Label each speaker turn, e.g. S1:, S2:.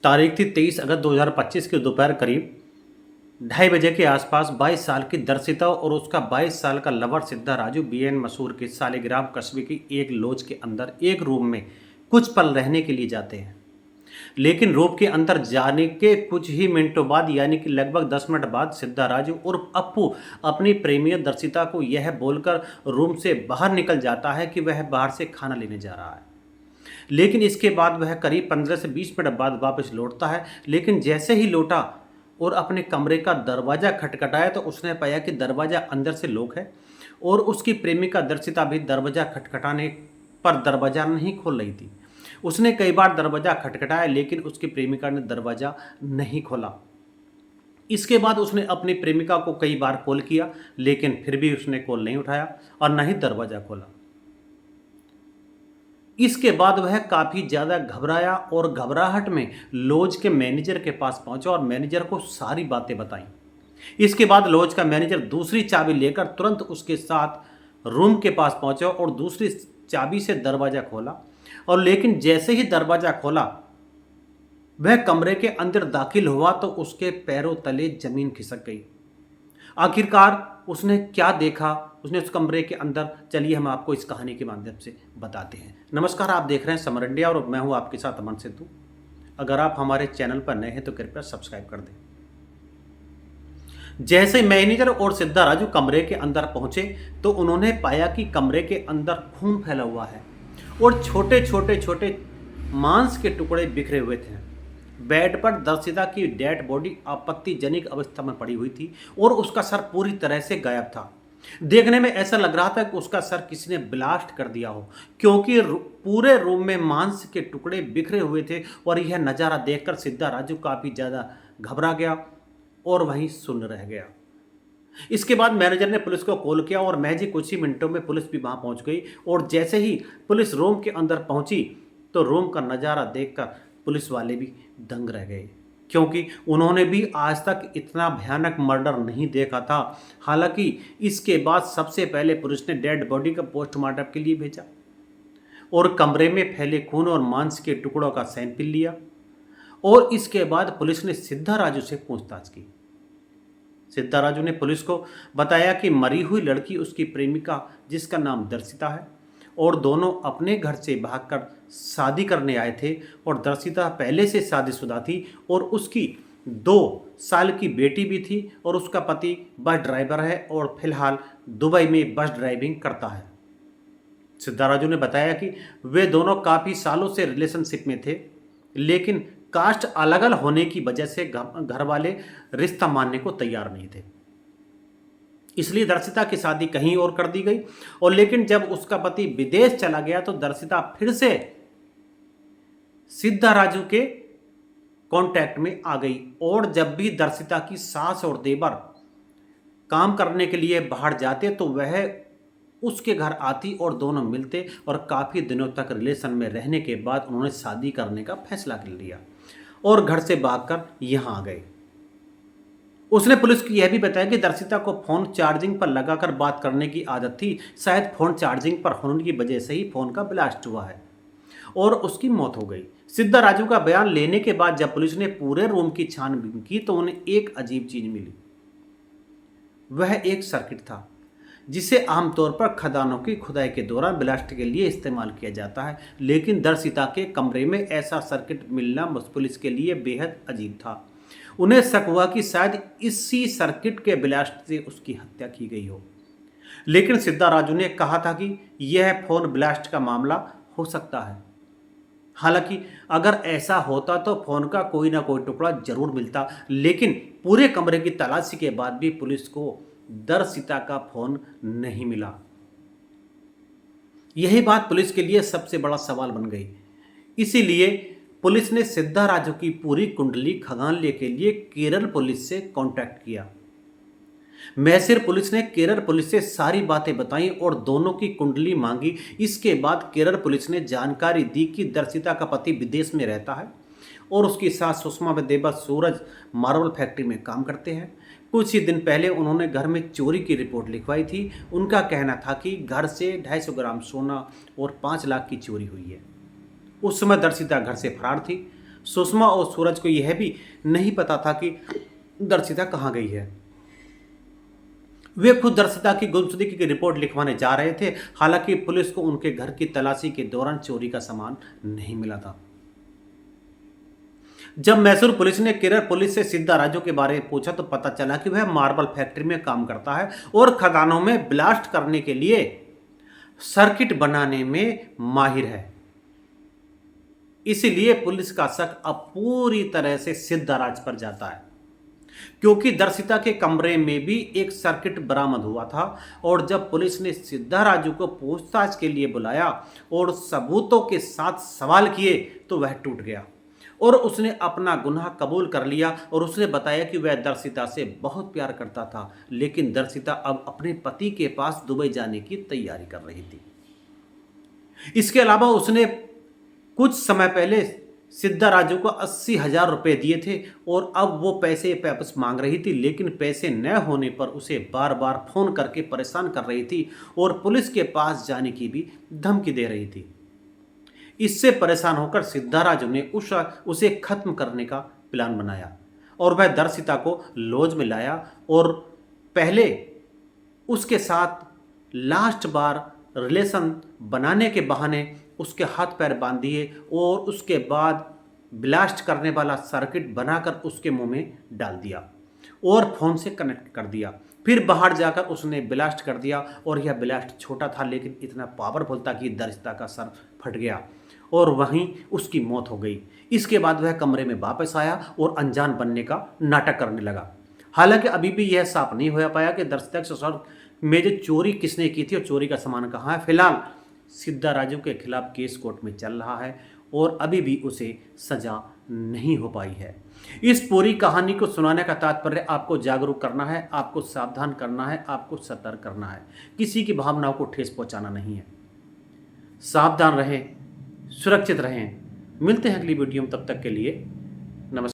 S1: तारीख थी 23 अगस्त 2025 की दोपहर करीब 2:30 बजे के आसपास 22 साल की दर्शिता और उसका 22 साल का लवर सिद्धा राजू बीएन मसूर के सालिग्राम कस्बे की एक लॉज के अंदर एक रूम में कुछ पल रहने के लिए जाते हैं। लेकिन रूम के अंदर जाने के कुछ ही मिनटों बाद यानी कि लगभग 10 मिनट बाद सिद्धा राजू उर्फ अप्पू अपनी प्रेमी दर्शिता को यह बोलकर रूम से बाहर निकल जाता है कि वह बाहर से खाना लेने जा रहा है। लेकिन इसके बाद वह करीब 15 से 20 मिनट बाद वापस लौटता है। लेकिन जैसे ही लौटा और अपने कमरे का दरवाज़ा खटखटाया तो उसने पाया कि दरवाज़ा अंदर से लॉक है और उसकी प्रेमिका दर्शिता भी दरवाज़ा खटखटाने पर दरवाज़ा नहीं खोल रही थी। उसने कई बार दरवाज़ा खटखटाया लेकिन उसकी प्रेमिका ने दरवाज़ा नहीं खोला। इसके बाद उसने अपनी प्रेमिका को कई बार कॉल किया लेकिन फिर भी उसने कॉल नहीं उठाया और न ही दरवाज़ा खोला। इसके बाद वह काफ़ी ज़्यादा घबराया और घबराहट में लॉज के मैनेजर के पास पहुंचा और मैनेजर को सारी बातें बताई। इसके बाद लॉज का मैनेजर दूसरी चाबी लेकर तुरंत उसके साथ रूम के पास पहुंचा और दूसरी चाबी से दरवाज़ा खोला। और लेकिन जैसे ही दरवाज़ा खोला वह कमरे के अंदर दाखिल हुआ तो उसके पैरों तले ज़मीन खिसक गई। आखिरकार उसने क्या देखा उसने उस कमरे के अंदर, चलिए हम आपको इस कहानी के माध्यम से बताते हैं। नमस्कार, आप देख रहे हैं समर इंडिया और मैं हूं आपके साथ अमन सिद्धू। अगर आप हमारे चैनल पर नए हैं तो कृपया सब्सक्राइब कर दें। जैसे मैनेजर और सिद्धा राजू कमरे के अंदर पहुंचे तो उन्होंने पाया कि कमरे के अंदर खून फैला हुआ है और छोटे छोटे मांस के टुकड़े बिखरे हुए थे। बेड पर दर्शिता की डेड बॉडी आपत्तिजनक अवस्था में पड़ी हुई थी और उसका सर पूरी तरह से गायब था। देखने में ऐसा लग रहा था कि उसका सर किसी ने ब्लास्ट कर दिया हो, क्योंकि पूरे रूम में मांस के टुकड़े बिखरे हुए थे। और यह नज़ारा देखकर सिद्धा राजू काफ़ी ज़्यादा घबरा गया और वहीं सुन्न रह गया। इसके बाद मैनेजर ने पुलिस को कॉल किया और महज ही कुछ ही मिनटों में पुलिस भी वहां पहुंच गई। और जैसे ही पुलिस रूम के अंदर पहुंची तो रूम का नज़ारा देखकर पुलिस वाले भी दंग रह गए, क्योंकि उन्होंने भी आज तक इतना भयानक मर्डर नहीं देखा था। हालांकि इसके बाद सबसे पहले पुलिस ने डेड बॉडी का पोस्टमार्टम के लिए भेजा और कमरे में फैले खून और मांस के टुकड़ों का सैंपल लिया। और इसके बाद पुलिस ने सिद्धा राजू से पूछताछ की। सिद्धा राजू ने पुलिस को बताया कि मरी हुई लड़की उसकी प्रेमिका जिसका नाम दर्शिता है और दोनों अपने घर से भागकर शादी करने आए थे। और दर्शिता पहले से शादीशुदा थी और उसकी 2 साल की बेटी भी थी और उसका पति बस ड्राइवर है और फिलहाल दुबई में बस ड्राइविंग करता है। सिद्धा राजू ने बताया कि वे दोनों काफ़ी सालों से रिलेशनशिप में थे, लेकिन कास्ट अलग अलग होने की वजह से घर वाले रिश्ता मानने को तैयार नहीं थे, इसलिए दर्शिता की शादी कहीं और कर दी गई। और लेकिन जब उसका पति विदेश चला गया तो दर्शिता फिर से सिद्धा राजू के कांटेक्ट में आ गई। और जब भी दर्शिता की सास और देवर काम करने के लिए बाहर जाते तो वह उसके घर आती और दोनों मिलते और काफ़ी दिनों तक रिलेशन में रहने के बाद उन्होंने शादी करने का फैसला कर लिया और घर से भागकर यहाँ आ गए। उसने पुलिस को यह भी बताया कि दर्शिता को फ़ोन चार्जिंग पर लगाकर बात करने की आदत थी। शायद फ़ोन चार्जिंग पर होने की वजह से ही फ़ोन का ब्लास्ट हुआ है और उसकी मौत हो गई। सिद्धा राजू का बयान लेने के बाद जब पुलिस ने पूरे रूम की छानबीन की तो उन्हें एक अजीब चीज़ मिली। वह एक सर्किट था जिसे आमतौर पर खदानों की खुदाई के दौरान ब्लास्ट के लिए इस्तेमाल किया जाता है, लेकिन दर्शिता के कमरे में ऐसा सर्किट मिलना पुलिस के लिए बेहद अजीब था। उन्हें शक हुआ कि शायद इसी सर्किट के ब्लास्ट से उसकी हत्या की गई हो। लेकिन सिद्धा राजू ने कहा था कि यह फोन ब्लास्ट का मामला हो सकता है। हालांकि अगर ऐसा होता तो फोन का कोई ना कोई टुकड़ा जरूर मिलता, लेकिन पूरे कमरे की तलाशी के बाद भी पुलिस को दर्शिता का फोन नहीं मिला। यही बात पुलिस के लिए सबसे बड़ा सवाल बन गई। इसीलिए पुलिस ने सिद्धा राजू की पूरी कुंडली खंगालने के लिए केरल पुलिस से कांटेक्ट किया। मैसूर पुलिस ने केरल पुलिस से सारी बातें बताई और दोनों की कुंडली मांगी। इसके बाद केरल पुलिस ने जानकारी दी कि दर्शिता का पति विदेश में रहता है और उसकी सास सुषमा व देवर सूरज मार्बल फैक्ट्री में काम करते हैं। कुछ ही दिन पहले उन्होंने घर में चोरी की रिपोर्ट लिखवाई थी। उनका कहना था कि घर से 250 ग्राम सोना और 5 लाख की चोरी हुई है। उस समय दर्शिता घर से फरार थी। सुषमा और सूरज को यह भी नहीं पता था कि दर्शिता कहाँ गई है। वे खुद दर्शिता की गुमशुदगी की रिपोर्ट लिखवाने जा रहे थे। हालांकि पुलिस को उनके घर की तलाशी के दौरान चोरी का सामान नहीं मिला था। जब मैसूर पुलिस ने केरल पुलिस से सिद्धा राजू के बारे में पूछा तो पता चला कि वह मार्बल फैक्ट्री में काम करता है और खदानों में ब्लास्ट करने के लिए सर्किट बनाने में माहिर है। इसलिए पुलिस का शक अब पूरी तरह से सिद्धाराज पर जाता है, क्योंकि दर्शिता के कमरे में भी एक सर्किट बरामद हुआ था। और जब पुलिस ने सिद्धा राजू को पूछताछ के लिए बुलाया और सबूतों के साथ सवाल किए तो वह टूट गया और उसने अपना गुनाह कबूल कर लिया और उसने बताया कि वह दर्शिता से बहुत प्यार करता था, लेकिन दर्शिता अब अपने पति के पास दुबई जाने की तैयारी कर रही थी। इसके अलावा उसने कुछ समय पहले सिद्धा राजू को 80,000 रुपये दिए थे और अब वो पैसे वापस मांग रही थी, लेकिन पैसे न होने पर उसे बार बार फोन करके परेशान कर रही थी और पुलिस के पास जाने की भी धमकी दे रही थी। इससे परेशान होकर सिद्धा राजू ने उसे खत्म करने का प्लान बनाया और वह दर्शिता को लॉज में लाया और पहले उसके साथ लास्ट बार रिलेशन बनाने के बहाने उसके हाथ पैर बांध दिए और उसके बाद ब्लास्ट करने वाला सर्किट बनाकर उसके मुंह में डाल दिया और फोन से कनेक्ट कर दिया। फिर बाहर जाकर उसने ब्लास्ट कर दिया और यह ब्लास्ट छोटा था लेकिन इतना पावरफुल था कि दर्शिता का सर फट गया और वहीं उसकी मौत हो गई। इसके बाद वह कमरे में वापस आया और अनजान बनने का नाटक करने लगा। हालांकि अभी भी यह साफ नहीं हो पाया कि दर्शिता के ससुराल में जो चोरी किसने की थी और चोरी का सामान कहाँ है। फिलहाल सिद्धा राजू के खिलाफ केस कोर्ट में चल रहा है और अभी भी उसे सजा नहीं हो पाई है। इस पूरी कहानी को सुनाने का तात्पर्य आपको जागरूक करना है, आपको सावधान करना है, आपको सतर्क करना है। किसी की भावनाओं को ठेस पहुंचाना नहीं है। सावधान रहें, सुरक्षित रहें। मिलते हैं अगली वीडियो में, तब तक के लिए नमस्कार।